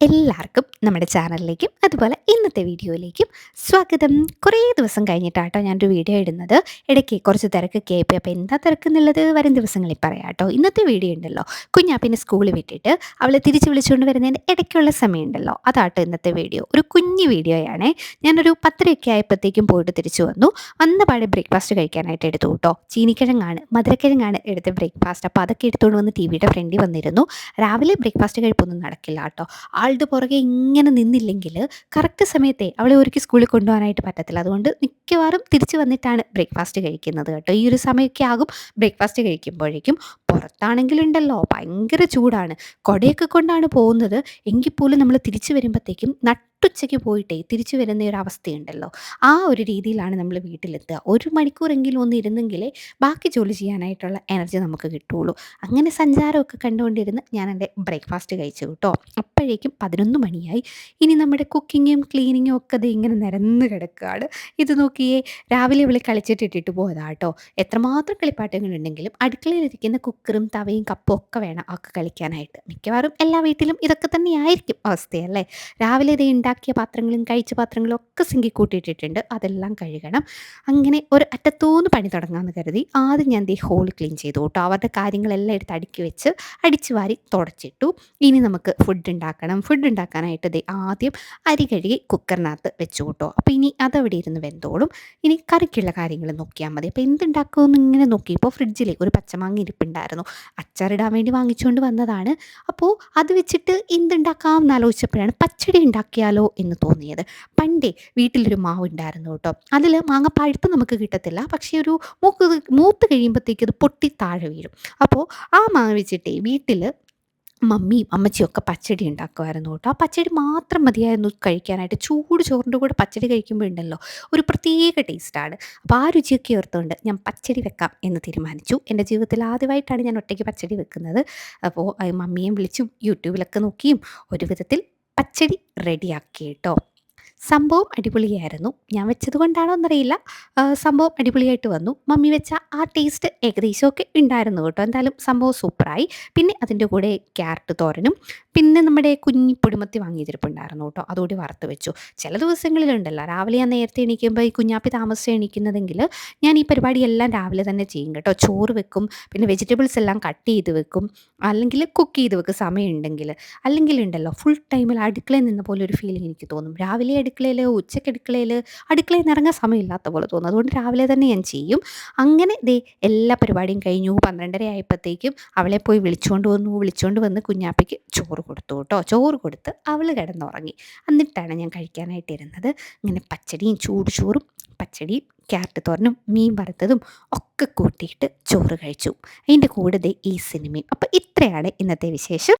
എല്ലാവർക്കും നമ്മുടെ ചാനലിലേക്കും അതുപോലെ ഇന്നത്തെ വീഡിയോയിലേക്കും സ്വാഗതം. കുറേ ദിവസം കഴിഞ്ഞിട്ടാട്ടോ ഞാനൊരു വീഡിയോ ഇടുന്നത്. ഇടയ്ക്ക് കുറച്ച് തിരക്കൊക്കെ ആയിപ്പോയി. അപ്പോൾ എന്താ തിരക്കെന്നുള്ളത് വരും ദിവസങ്ങളിൽ പറയാം കേട്ടോ. ഇന്നത്തെ വീഡിയോ ഉണ്ടല്ലോ, കുഞ്ഞാപ്പിനെ സ്കൂളിൽ വിട്ടിട്ട് അവളെ തിരിച്ച് വിളിച്ചുകൊണ്ട് വരുന്നതിൻ്റെ ഇടയ്ക്കുള്ള സമയമുണ്ടല്ലോ, അതാട്ടോ ഇന്നത്തെ വീഡിയോ. ഒരു കുഞ്ഞു വീഡിയോയാണേ. ഞാനൊരു 10:30 ആയപ്പോഴത്തേക്കും പോയിട്ട് തിരിച്ചു വന്നു. വന്ന പാടെ ബ്രേക്ക്ഫാസ്റ്റ് കഴിക്കാനായിട്ട് എടുത്തു കേട്ടോ. ചീനിക്കിഴങ്ങാണ്, മധുരക്കിഴങ്ങാണ് എടുത്ത ബ്രേക്ക്ഫാസ്റ്റ്. അപ്പോൾ അതൊക്കെ എടുത്തുകൊണ്ട് വന്ന് ടി വിയുടെ ഫ്രണ്ടിൽ വന്നിരുന്നു. രാവിലെ ബ്രേക്ക്ഫാസ്റ്റ് കഴിപ്പൊന്നും നടക്കില്ല കേട്ടോ. ആളുടെ പുറകെ ഇങ്ങനെ നിന്നില്ലെങ്കിൽ കറക്റ്റ് സമയത്തെ അവളെ ഒരുക്കി സ്കൂളിൽ കൊണ്ടുപോകാനായിട്ട് പറ്റത്തില്ല. അതുകൊണ്ട് മിക്കവാറും തിരിച്ച് വന്നിട്ടാണ് ബ്രേക്ക്ഫാസ്റ്റ് കഴിക്കുന്നത് കേട്ടോ. ഈ ഒരു സമയമൊക്കെ ആകും ബ്രേക്ക്ഫാസ്റ്റ് കഴിക്കുമ്പോഴേക്കും. പുറത്താണെങ്കിലുണ്ടല്ലോ ഭയങ്കര ചൂടാണ്. കുടയൊക്കെ കൊണ്ടാണ് പോകുന്നത്. എങ്കിൽ പോലും നമ്മൾ തിരിച്ച് വരുമ്പോഴത്തേക്കും നട്ടുച്ചയ്ക്ക് പോയിട്ടേ തിരിച്ചു വരുന്ന ഒരു അവസ്ഥയുണ്ടല്ലോ. ആ ഒരു രീതിയിലാണ് നമ്മൾ വീട്ടിലെത്തുക. 1 മണിക്കൂറെങ്കിലും ഒന്ന് ഇരുന്നെങ്കിലേ ബാക്കി ജോലി ചെയ്യാനായിട്ടുള്ള എനർജി നമുക്ക് കിട്ടുകയുള്ളൂ. അങ്ങനെ സഞ്ചാരമൊക്കെ കണ്ടുകൊണ്ടിരുന്ന് ഞാൻ എൻ്റെ ബ്രേക്ക്ഫാസ്റ്റ് കഴിച്ചു കേട്ടോ. അപ്പോഴേക്കും 11 മണിയായി. ഇനി നമ്മുടെ കുക്കിങ്ങും ക്ലീനിങ്ങും ഒക്കെ ദേ ഇങ്ങനെ നിരന്ന് കിടക്കുകയാണ്. ഇത് നോക്കിയേ, രാവിലെ ഇവള് കളിച്ചിട്ടിട്ടിട്ട് പോയതാ കേട്ടോ. എത്രമാത്രം കളിപ്പാട്ടങ്ങളുണ്ടെങ്കിലും അടുക്കളയിലിരിക്കുന്ന കുക്കറും തവയും കപ്പും ഒക്കെ വേണം അവൾക്ക് കളിക്കാനായിട്ട്. മിക്കവാറും എല്ലാ വീട്ടിലും ഇതൊക്കെ തന്നെയായിരിക്കും അവസ്ഥയല്ലേ. രാവിലെ ഇത് ഉണ്ടാക്കിയ പാത്രങ്ങളും കഴിച്ച പാത്രങ്ങളും ഒക്കെ സിങ്കിൽ കൂട്ടിയിട്ടിട്ടുണ്ട്. അതെല്ലാം കഴുകണം. അങ്ങനെ ഒരു അറ്റത്തൂന്ന് പണി തുടങ്ങാമെന്ന് കരുതി ആദ്യം ഞാൻ ദേ ഹോൾ ക്ലീൻ ചെയ്തു കേട്ടോ. അവരുടെ കാര്യങ്ങളെല്ലാം എടുത്ത് അടുക്കി വെച്ച് അടിച്ചു വാരി തുടച്ചിട്ടു. ഇനി നമുക്ക് ഫുഡ് ഉണ്ടാക്കണം. ഫുഡ് ഉണ്ടാക്കാനായിട്ട് ദേ ആദ്യം അരി കഴുകി കുക്കറിനകത്ത് വെച്ചു കേട്ടോ. അപ്പോൾ ഇനി അതവിടെ ഇരുന്ന് വെന്തോളും. ഇനി കറിക്കുള്ള കാര്യങ്ങൾ നോക്കിയാൽ മതി. അപ്പോൾ എന്തുണ്ടാക്കുമെന്ന് ഇങ്ങനെ നോക്കിയപ്പോൾ ഫ്രിഡ്ജിൽ ഒരു പച്ചമാങ്ങ ഇരിപ്പുണ്ടായിരുന്നു. അച്ചാറിടാൻ വേണ്ടി വാങ്ങിച്ചുകൊണ്ട് വന്നതാണ്. അപ്പോൾ അത് വെച്ചിട്ട് എന്തുണ്ടാക്കാം എന്നാലോചിച്ചപ്പോഴാണ് പച്ചടി ഉണ്ടാക്കിയാലോ എന്ന് തോന്നിയത്. പണ്ടേ വീട്ടിലൊരു മാവ് ഉണ്ടായിരുന്നു കേട്ടോ. അതിൽ മാങ്ങ പഴുത്ത് നമുക്ക് കിട്ടത്തില്ല. പക്ഷേ ഒരു മൂത്ത് കഴിയുമ്പോഴത്തേക്ക് അത് പൊട്ടി താഴെ വീഴും. അപ്പോൾ ആ മാങ്ങ വെച്ചിട്ടേ വീട്ടിൽ മമ്മിയും അമ്മച്ചിയും ഒക്കെ പച്ചടി ഉണ്ടാക്കുമായിരുന്നു കേട്ടോ. ആ പച്ചടി മാത്രം മതിയായിരുന്നു കഴിക്കാനായിട്ട്. ചൂട് ചോറിൻ്റെ കൂടെ പച്ചടി കഴിക്കുമ്പോൾ ഉണ്ടല്ലോ ഒരു പ്രത്യേക ടേസ്റ്റാണ്. അപ്പോൾ ആ രുചിയൊക്കെ ഓർത്തുകൊണ്ട് ഞാൻ പച്ചടി വെക്കാം എന്ന് തീരുമാനിച്ചു. എൻ്റെ ജീവിതത്തിൽ ആദ്യമായിട്ടാണ് ഞാൻ ഒറ്റയ്ക്ക് പച്ചടി വെക്കുന്നത്. അപ്പോൾ മമ്മിയെയും വിളിച്ചും യൂട്യൂബിലൊക്കെ നോക്കിയും ഒരു വിധത്തിൽ പച്ചടി റെഡിയാക്കി കേട്ടോ. സംഭവം അടിപൊളിയായിരുന്നു. ഞാൻ വെച്ചത് കൊണ്ടാണോ എന്നറിയില്ല. സംഭവം അടിപൊളിയായിട്ട് വന്നു. മമ്മി വെച്ച ആ ടേസ്റ്റ് ഏകദേശമൊക്കെ ഉണ്ടായിരുന്നു കേട്ടോ. എന്തായാലും സംഭവം സൂപ്പറായി. പിന്നെ അതിൻ്റെ കൂടെ ക്യാരറ്റ് തോരനും പിന്നെ നമ്മുടെ കുഞ്ഞി പൊടിമത്തി വാങ്ങിയിരിപ്പുണ്ടായിരുന്നു കേട്ടോ. അതുകൂടി വറുത്ത് വെച്ചു. ചില ദിവസങ്ങളിലുണ്ടല്ലോ രാവിലെ ഞാൻ നേരത്തെ എണീക്കുമ്പോൾ ഈ കുഞ്ഞാപ്പി താമസിച്ച് എണീക്കുന്നതെങ്കിൽ ഞാൻ ഈ പരിപാടിയെല്ലാം രാവിലെ തന്നെ ചെയ്യും കേട്ടോ. ചോറ് വെക്കും, പിന്നെ വെജിറ്റബിൾസ് എല്ലാം കട്ട് ചെയ്ത് വെക്കും, അല്ലെങ്കിൽ കുക്ക് ചെയ്ത് വെക്കും സമയമുണ്ടെങ്കിൽ. അല്ലെങ്കിലുണ്ടല്ലോ ഫുൾ ടൈമിൽ അടുക്കളയിൽ നിന്ന പോലെ ഒരു ഫീലിംഗ് എനിക്ക് തോന്നും. രാവിലെ അടുക്കളയിൽ, ഉച്ചയ്ക്ക് അടുക്കളയിൽ നിന്ന് ഇറങ്ങാൻ സമയമില്ലാത്ത പോലെ തോന്നും. അതുകൊണ്ട് രാവിലെ തന്നെ ഞാൻ ചെയ്യും. അങ്ങനെ ദേ എല്ലാ പരിപാടിയും കഴിഞ്ഞു. 12:30 ആയപ്പോഴത്തേക്കും അവളെ പോയി വിളിച്ചുകൊണ്ട് വന്നു. വിളിച്ചുകൊണ്ട് വന്ന് കുഞ്ഞാപ്പയ്ക്ക് ചോറ് കൊടുത്തു കേട്ടോ. ചോറ് കൊടുത്ത് അവൾ കിടന്നുറങ്ങി. എന്നിട്ടാണ് ഞാൻ കഴിക്കാനായിട്ട് ഇരുന്നത്. ഇങ്ങനെ പച്ചടിയും ചൂട് ചോറും പച്ചടിയും ക്യാരറ്റ് തോരനും മീൻ വറുത്തതും ഒക്കെ കൂട്ടിയിട്ട് ചോറ് കഴിച്ചു. അതിൻ്റെ കൂടെ ദേ ഈ സിനിമയും. അപ്പോൾ ഇത്രയാണ് ഇന്നത്തെ വിശേഷം.